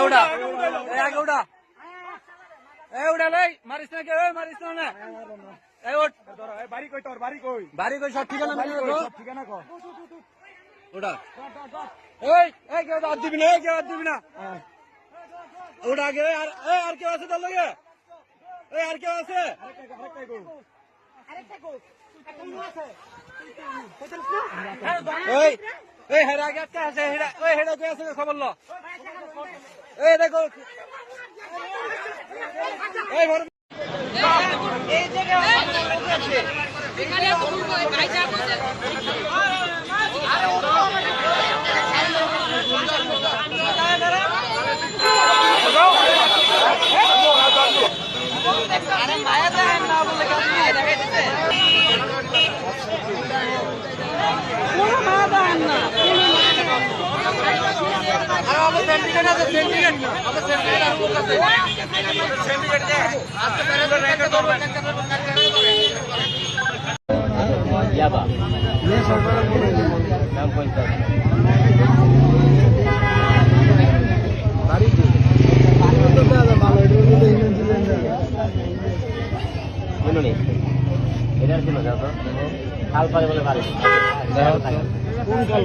উড়া আগে উড়া উড়া লাই মারিস না কে মারিস না এই ওঠ বাড়ি কই তোর বাড়ি কই বাড়ি কই সব ঠিকানা মেনে সব ঠিকানা কো ওটা এই কেউ হাত দিবি না কেউ হাত দিবি না ওটা আগে আর কেউ আছে তোর লগে আর কেউ আছে এই হেরা আগে আটকে আছে হেরা কে আছে খবর ল এই দেখো এই ঘর এই জায়গায় আছে এখানে তো বাইচা বসে আরে মায়া দেন না বলে কাছে দেখাইতেছে কোন মায়া দেন না আর আমাদের সেন্টিকেট আছে সেন্টিকেট আমাদের সেন্টিকেট আর লোক আছে সেন্টিকেট দে আজকে বেরে রেখে ধরবে ইয়াবা ये सरकार नाम कोनটা বাড়ি তো দাদা ভালো এটা দিলেন বলো নি এটার কি মজা তো কাল পারে বলে বাড়ি কোন কাল